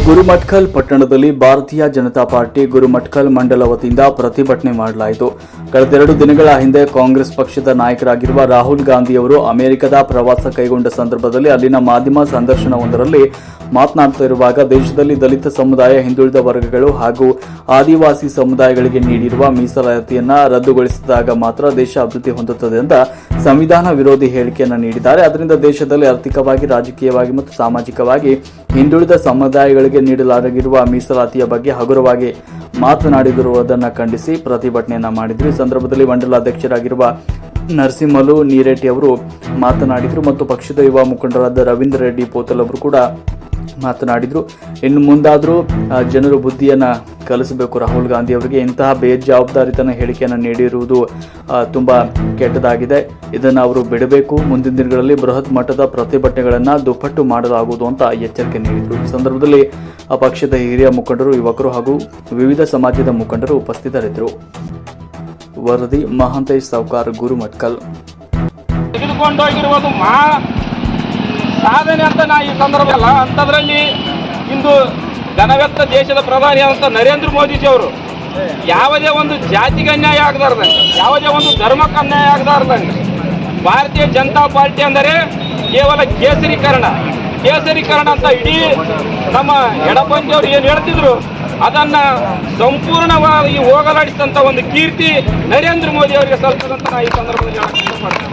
ಗುರುಮಠಕಲ್ ಪಟ್ಟಣದಲ್ಲಿ ಭಾರತೀಯ ಜನತಾ ಪಾರ್ಟಿ ಗುರುಮಠಕಲ್ ಮಂಡಲ ವತಿಯಿಂದ ಪ್ರತಿಭಟನೆ ಮಾಡಲಾಯಿತು. ಕಳೆದ 2 ದಿನಗಳ ಹಿಂದೆ ಕಾಂಗ್ರೆಸ್ ಪಕ್ಷದ ನಾಯಕರಾಗಿರುವ ರಾಹುಲ್ ಗಾಂಧಿ ಅವರು ಅಮೆರಿಕದ ಪ್ರವಾಸ ಕೈಗೊಂಡ ಸಂದರ್ಭದಲ್ಲಿ ಅಲ್ಲಿನ ಮಾಧ್ಯಮ ಸಂದರ್ಶನವೊಂದರಲ್ಲಿ ಮಾತನಾಡುತ್ತಿರುವಾಗ ದೇಶದಲ್ಲಿ ದಲಿತ ಸಮುದಾಯ, ಹಿಂದುಳಿದ ವರ್ಗಗಳು ಹಾಗೂ ಆದಿವಾಸಿ ಸಮುದಾಯಗಳಿಗೆ ನೀಡಿರುವ ಮೀಸಲಾತಿಯನ್ನು ರದ್ದುಗೊಳಿಸಿದಾಗ ಮಾತ್ರ ದೇಶ ಅಭಿವೃದ್ಧಿ ಹೊಂದುತ್ತದೆ ಅಂತ ಸಂವಿಧಾನ ವಿರೋಧಿ ಹೇಳಿಕೆಯನ್ನು ನೀಡಿದ್ದಾರೆ. ಅದರಿಂದ ದೇಶದಲ್ಲಿ ಆರ್ಥಿಕವಾಗಿ, ರಾಜಕೀಯವಾಗಿ ಮತ್ತು ಸಾಮಾಜಿಕವಾಗಿ ಹಿಂದುಳಿದ ಸಮುದಾಯಗಳಿಗೆ ನೀಡಲಾಗಿರುವ ಮೀಸಲಾತಿಯ ಬಗ್ಗೆ ಹಗುರವಾಗಿ ಮಾತನಾಡಿರುವುದನ್ನು ಖಂಡಿಸಿ ಪ್ರತಿಭಟನೆಯನ್ನ ಮಾಡಿದ್ರು. ಈ ಸಂದರ್ಭದಲ್ಲಿ ಮಂಡಲಾಧ್ಯಕ್ಷರಾಗಿರುವ ನರಸಿಂಹಲು ನೀರೇಟಿ ಅವರು ಮಾತನಾಡಿದರು ಮತ್ತು ಪಕ್ಷದ ಯುವ ಮುಖಂಡರಾದ ರವೀಂದ್ರ ರೆಡ್ಡಿ ಪೋತಲ್ ಅವರು ಕೂಡ ಮಾತನಾಡಿದರು. ಇನ್ನು ಮುಂದಾದರೂ ಜನರು ಬುದ್ಧಿಯನ್ನು ಕಲಿಸಬೇಕು. ರಾಹುಲ್ ಗಾಂಧಿ ಅವರಿಗೆ ಇಂತಹ ಬೇಜವಾಬ್ದಾರಿತನ ಹೇಳಿಕೆಯನ್ನು ನೀಡಿರುವುದು ತುಂಬಾ ಕೆಟ್ಟದಾಗಿದೆ. ಇದನ್ನು ಅವರು ಬಿಡಬೇಕು. ಮುಂದಿನ ದಿನಗಳಲ್ಲಿ ಬೃಹತ್ ಮಟ್ಟದ ಪ್ರತಿಭಟನೆಗಳನ್ನು ದುಪ್ಪಟ್ಟು ಮಾಡಲಾಗುವುದು ಅಂತ ಎಚ್ಚರಿಕೆ ನೀಡಿದರು. ಈ ಸಂದರ್ಭದಲ್ಲಿ ಪಕ್ಷದ ಹಿರಿಯ ಮುಖಂಡರು, ಯುವಕರು ಹಾಗೂ ವಿವಿಧ ಸಮಾಜದ ಮುಖಂಡರು ಉಪಸ್ಥಿತರಿದ್ದರು. ವರದಿ ಮಹಾಂತೇಶ್ ಸಾವ್ಕಾರ್, ಗುರುಮಠಕಲ್. ತೆಗೆದುಕೊಂಡೋಗಿರುವುದು ಸಾಧನೆ ಅಂತ ನಾ ಈ ಸಂದರ್ಭ ಅಲ್ಲ. ಅಂಥದ್ರಲ್ಲಿ ಇಂದು ಘನವೆತ್ತ ದೇಶದ ಪ್ರಧಾನಿ ಅಂತ ನರೇಂದ್ರ ಮೋದಿಜಿ ಅವರು ಯಾವುದೇ ಒಂದು ಜಾತಿಗೆ ಅನ್ಯಾಯ ಆಗದಾರ್ದಂಗೆ, ಯಾವುದೇ ಒಂದು ಧರ್ಮಕ್ಕೆ ಅನ್ಯಾಯ ಆಗದಾರ್ದಂಗೆ ಭಾರತೀಯ ಜನತಾ ಪಾರ್ಟಿ ಅಂದರೆ ಕೇವಲ ಕೇಸರೀಕರಣ ಅಂತ ಇಡೀ ನಮ್ಮ ಎಡಪಂಥಿಯವರು ಏನು ಹೇಳ್ತಿದ್ರು ಅದನ್ನ ಸಂಪೂರ್ಣವಾಗಿ ಹೋಗಲಾಡಿಸಿದಂಥ ಒಂದು ಕೀರ್ತಿ ನರೇಂದ್ರ ಮೋದಿ ಅವರಿಗೆ ಸಲ್ತದಂತ ನಾ ಈ ಸಂದರ್ಭದಲ್ಲಿ ಹೇಳಕ್ಕೆ ಇಷ್ಟಪಡ್ತೇನೆ.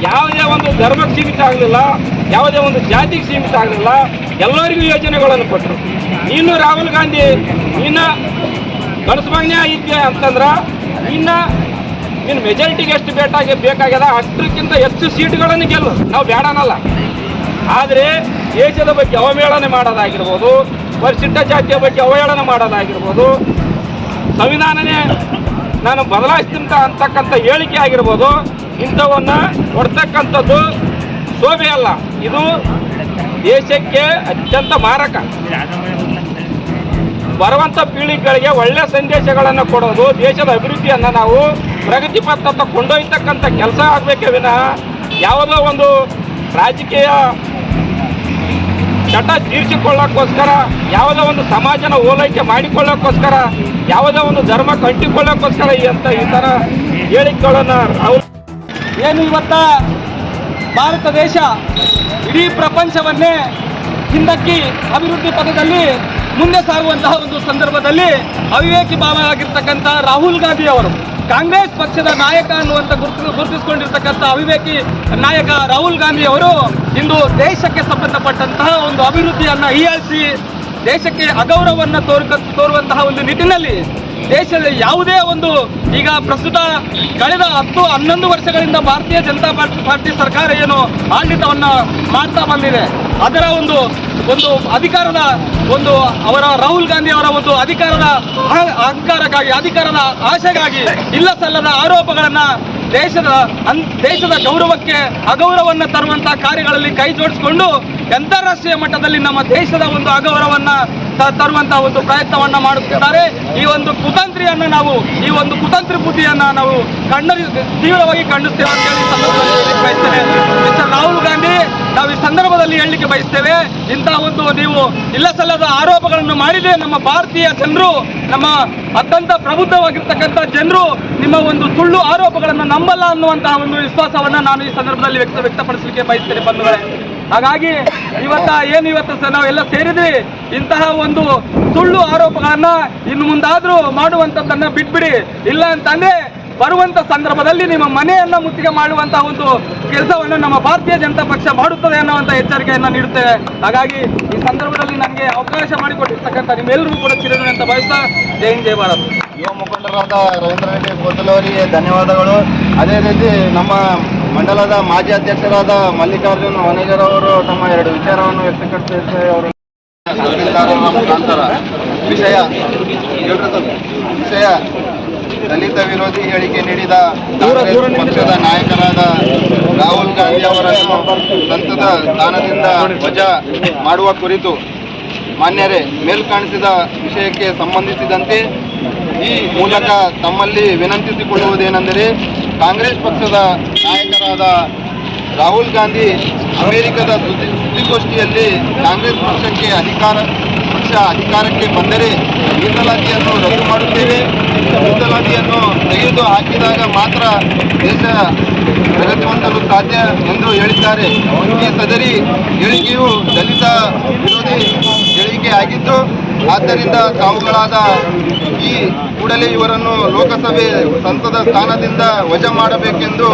ಯಾವುದೇ ಒಂದು ಧರ್ಮಕ್ಕೆ ಸೀಮಿತ ಆಗಲಿಲ್ಲ, ಯಾವುದೇ ಒಂದು ಜಾತಿಗೆ ಸೀಮಿತ ಆಗಲಿಲ್ಲ, ಎಲ್ಲರಿಗೂ ಯೋಜನೆಗಳನ್ನು ಕೊಟ್ಟರು. ನೀನು ರಾಹುಲ್ ಗಾಂಧಿ ನೀನು ಗಣಸಭಾಗ್ನೇ ಇದ್ದೆ ಅಂತಂದ್ರೆ ನೀನು ಮೆಜಾರಿಟಿಗೆ ಎಷ್ಟು ಬೇಕಾಗ್ಯದ ಅಷ್ಟಕ್ಕಿಂತ ಹೆಚ್ಚು ಸೀಟುಗಳನ್ನು ಗೆಲ್ಲು, ನಾವು ಬೇಡನಲ್ಲ. ಆದರೆ ದೇಶದ ಬಗ್ಗೆ ಅವಹೇಳನೆ ಮಾಡೋದಾಗಿರ್ಬೋದು, ಪರಿಶಿಷ್ಟ ಜಾತಿಯ ಬಗ್ಗೆ ಅವಹೇಳನ ಮಾಡೋದಾಗಿರ್ಬೋದು, ಸಂವಿಧಾನನೇ ನಾನು ಬದಲಾಯಿಸ್ತಿಂತ ಅಂತಕ್ಕಂಥ ಹೇಳಿಕೆ ಆಗಿರ್ಬೋದು, ಇಂಥವನ್ನ ಕೊಡ್ತಕ್ಕಂಥದ್ದು ಶೋಭೆ ಅಲ್ಲ. ಇದು ದೇಶಕ್ಕೆ ಅತ್ಯಂತ ಮಾರಕ. ಬರುವಂಥ ಪೀಳಿಗೆಗಳಿಗೆ ಒಳ್ಳೆಯ ಸಂದೇಶಗಳನ್ನು ಕೊಡೋದು, ದೇಶದ ಅಭಿವೃದ್ಧಿಯನ್ನು ನಾವು ಪ್ರಗತಿ ಪಥ ಕೊಂಡೊಯ್ತಕ್ಕಂಥ ಕೆಲಸ ಆಗಬೇಕೇ ವಿನಃ ಯಾವುದೋ ಒಂದು ರಾಜಕೀಯ ಚಟ ತೀರಿಸಿಕೊಳ್ಳೋಕ್ಕೋಸ್ಕರ, ಯಾವುದೋ ಒಂದು ಸಮಾಜನ ಓಲೈಕೆ ಮಾಡಿಕೊಳ್ಳೋಕ್ಕೋಸ್ಕರ, ಯಾವುದೋ ಒಂದು ಧರ್ಮಕ್ಕೆ ಅಂಟಿಕೊಳ್ಳೋಕ್ಕೋಸ್ಕರ ಈ ಥರ ಹೇಳಿಕೆಗಳನ್ನು ಏನು ಇವತ್ತ ಭಾರತ ದೇಶ ಇಡೀ ಪ್ರಪಂಚವನ್ನೇ ಹಿಂದಕ್ಕಿ ಅಭಿವೃದ್ಧಿ ಪಥದಲ್ಲಿ ಮುಂದೆ ಸಾಗುವಂತಹ ಒಂದು ಸಂದರ್ಭದಲ್ಲಿ ಅವಿವೇಕಿ ಭಾವ ಆಗಿರ್ತಕ್ಕಂಥ ರಾಹುಲ್ ಗಾಂಧಿ ಅವರು, ಕಾಂಗ್ರೆಸ್ ಪಕ್ಷದ ನಾಯಕ ಅನ್ನುವಂಥ ಗುರುತಿಸಿಕೊಂಡಿರ್ತಕ್ಕಂಥ ಅವಿವೇಕಿ ನಾಯಕ ರಾಹುಲ್ ಗಾಂಧಿ ಅವರು ಇಂದು ದೇಶಕ್ಕೆ ಸಂಬಂಧಪಟ್ಟಂತಹ ಒಂದು ಅಭಿವೃದ್ಧಿಯನ್ನು ಹೀಯಾಳಿಸಿ ದೇಶಕ್ಕೆ ಅಗೌರವವನ್ನು ತೋರುವಂತಹ ಒಂದು ನಿಟ್ಟಿನಲ್ಲಿ ದೇಶದ ಯಾವುದೇ ಒಂದು ಈಗ ಪ್ರಸ್ತುತ ಕಳೆದ 10-11 ವರ್ಷಗಳಿಂದ ಭಾರತೀಯ ಜನತಾ ಪಾರ್ಟಿ ಸರ್ಕಾರ ಏನು ಆಡಳಿತವನ್ನು ಮಾಡ್ತಾ ಬಂದಿದೆ, ಅದರ ಒಂದು ಅಧಿಕಾರದ ಅವರ ರಾಹುಲ್ ಗಾಂಧಿ ಅವರ ಒಂದು ಅಧಿಕಾರದ ಅಹಂಕಾರಕ್ಕಾಗಿ, ಅಧಿಕಾರದ ಆಶೆಗಾಗಿ ಇಲ್ಲ ಸಲ್ಲದ ಆರೋಪಗಳನ್ನು ದೇಶದ ಗೌರವಕ್ಕೆ ಅಗೌರವವನ್ನು ತರುವಂತಹ ಕಾರ್ಯಗಳಲ್ಲಿ ಕೈ ಜೋಡಿಸಿಕೊಂಡು ಅಂತಾರಾಷ್ಟ್ರೀಯ ಮಟ್ಟದಲ್ಲಿ ನಮ್ಮ ದೇಶದ ಒಂದು ಅಗೌರವವನ್ನು ತರುವಂತಹ ಒಂದು ಪ್ರಯತ್ನವನ್ನ ಮಾಡುತ್ತಿದ್ದಾರೆ. ಈ ಒಂದು ಕುತಂತ್ರಿಯನ್ನು ನಾವು, ಈ ಒಂದು ಕುತಂತ್ರಿ ಬುದ್ಧಿಯನ್ನು ನಾವು ತೀವ್ರವಾಗಿ ಖಂಡಿಸ್ತೇವೆ ಅಂತ ಹೇಳಿ ಸಂದರ್ಭದಲ್ಲಿ ಬಯಸ್ತೇವೆ. ಮಿಸ್ಟರ್ ರಾಹುಲ್ ಗಾಂಧಿ, ನಾವು ಈ ಸಂದರ್ಭದಲ್ಲಿ ಹೇಳಲಿಕ್ಕೆ ಬಯಸ್ತೇವೆ, ಇಂತಹ ಒಂದು ನೀವು ಇಲ್ಲ ಸಲ್ಲದ ಆರೋಪಗಳನ್ನು ಮಾಡಿದೆ ನಮ್ಮ ಭಾರತೀಯ ಜನರು, ನಮ್ಮ ಅತ್ಯಂತ ಪ್ರಬುದ್ಧವಾಗಿರ್ತಕ್ಕಂಥ ಜನರು ನಿಮ್ಮ ಒಂದು ಸುಳ್ಳು ಆರೋಪಗಳನ್ನು ನಂಬಲ್ಲ ಅನ್ನುವಂತಹ ಒಂದು ವಿಶ್ವಾಸವನ್ನು ನಾನು ಈ ಸಂದರ್ಭದಲ್ಲಿ ವ್ಯಕ್ತಪಡಿಸಲಿಕ್ಕೆ ಬಯಸ್ತೇನೆ ಬಂಧುಗಳೇ. ಹಾಗಾಗಿ ಇವತ್ತು ನಾವೆಲ್ಲ ಸೇರಿದ್ವಿ, ಇಂತಹ ಒಂದು ಸುಳ್ಳು ಆರೋಪಗಳನ್ನ ಇನ್ನು ಮುಂದಾದ್ರೂ ಮಾಡುವಂಥದ್ದನ್ನ ಬಿಟ್ಬಿಡಿ. ಇಲ್ಲ ಅಂತಂದ್ರೆ ಬರುವಂತ ಸಂದರ್ಭದಲ್ಲಿ ನಿಮ್ಮ ಮನೆಯನ್ನ ಮುತ್ತಿಗೆ ಮಾಡುವಂತಹ ಒಂದು ಕೆಲಸವನ್ನು ನಮ್ಮ ಭಾರತೀಯ ಜನತಾ ಪಕ್ಷ ಮಾಡುತ್ತದೆ ಅನ್ನುವಂಥ ಎಚ್ಚರಿಕೆಯನ್ನು ನೀಡುತ್ತೇವೆ. ಹಾಗಾಗಿ ಈ ಸಂದರ್ಭದಲ್ಲಿ ನನಗೆ ಅವಕಾಶ ಮಾಡಿಕೊಟ್ಟಿರ್ತಕ್ಕಂಥ ನಿಮ್ಮೆಲ್ಲರಿಗೂ ಕೂಡ ಚಿರಋಣಿ ಅಂತ ಭಾವಿಸ್ತಾ ಜೈ ಹಿಂದ್ ಜೈ ಭಾರತ್. ಯುವ ಮುಖಂಡರಾದ ರವೀಂದ್ರ ರೆಡ್ಡಿ ಪೋತಲ್ ಅವರಿಗೆ ಧನ್ಯವಾದಗಳು. ಅದೇ ರೀತಿ ನಮ್ಮ ಮಂಡಲದ ಮಾಜಿ ಅಧ್ಯಕ್ಷರಾದ ಮಲ್ಲಿಕಾರ್ಜುನ್ ವನೇಜರ್ ಅವರು ತಮ್ಮ 2 ವಿಚಾರವನ್ನು ವ್ಯಕ್ತಪಡಿಸಿದ್ದಾರೆ. ಅವರು ಮುಖಾಂತರ ವಿಷಯ ದಲಿತ ವಿರೋಧಿ ಹೇಳಿಕೆ ನೀಡಿದ ಕಾಂಗ್ರೆಸ್ ಪಕ್ಷದ ನಾಯಕರಾದ ರಾಹುಲ್ ಗಾಂಧಿ ಅವರನ್ನು ಸಂಸದ ಸ್ಥಾನದಿಂದ ವಜಾ ಮಾಡುವ ಕುರಿತು ಮಾನ್ಯರೇ ಮೇಲ್ಕಾಣಿಸಿದ ವಿಷಯಕ್ಕೆ ಸಂಬಂಧಿಸಿದಂತೆ ಈ ಮೂಲಕ ತಮ್ಮಲ್ಲಿ ವಿನಂತಿಸಿಕೊಳ್ಳುವುದೇನೆಂದರೆ, ಕಾಂಗ್ರೆಸ್ ಪಕ್ಷದ ನಾಯಕರಾದ ರಾಹುಲ್ ಗಾಂಧಿ ಅಮೆರಿಕದ ಸುದ್ದಿಗೋಷ್ಠಿಯಲ್ಲಿ ಕಾಂಗ್ರೆಸ್ ಪಕ್ಷಕ್ಕೆ ಅಧಿಕಾರ ಪಕ್ಷ ಅಧಿಕಾರಕ್ಕೆ ಬಂದರೆ ಮೀಸಲಾತಿಯನ್ನು ರದ್ದು ಮಾಡುತ್ತೇವೆ. ಮೀಸಲಾತಿಯನ್ನು ತೆಗೆದು ಹಾಕಿದಾಗ ಮಾತ್ರ ದೇಶ ಪ್ರಗತಿ ಹೊಂದಲು ಸಾಧ್ಯ ಎಂದು ಹೇಳಿದ್ದಾರೆ. ಈ ಸದರಿ ಹೇಳಿಕೆಯು ದಲಿತ ವಿರೋಧಿ ಹೇಳಿಕೆ ಆಗಿದ್ದು, ಆದ್ದರಿಂದ ತಾವುಗಳಾದ ಈ ಕೂಡಲೇ ಇವರನ್ನು ಲೋಕಸಭೆ ಸಂಸದ ಸ್ಥಾನದಿಂದ ವಜಾ ಮಾಡಬೇಕೆಂದು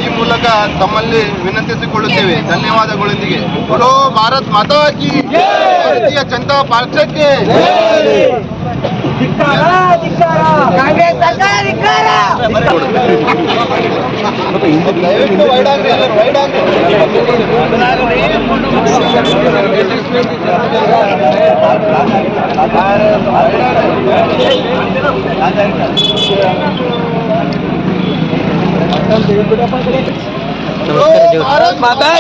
ಈ ಮೂಲಕ ತಮ್ಮಲ್ಲಿ ವಿನಂತಿಸಿಕೊಳ್ಳುತ್ತೇವೆ. ಧನ್ಯವಾದಗಳೊಂದಿಗೆ बोलो ಭಾರತ್ ಮಾತಾ ಕಿ ಜೈ, ಭಾರತೀಯ ಜನತಾ ಪಕ್ಷಕ್ಕೆ ಕಾಂಗ್ರೆಸ್ ಸರ್ಕಾರ ಧಿಕ್ಕಾರ. ದಯವಿಟ್ಟು ವೈಡ್ ಆಗ್ರಿ, ಎಲ್ಲರೂ ವೈಡ್ ಆಗ್ರಿ. ಭಾರತ್ ಮಾತಾ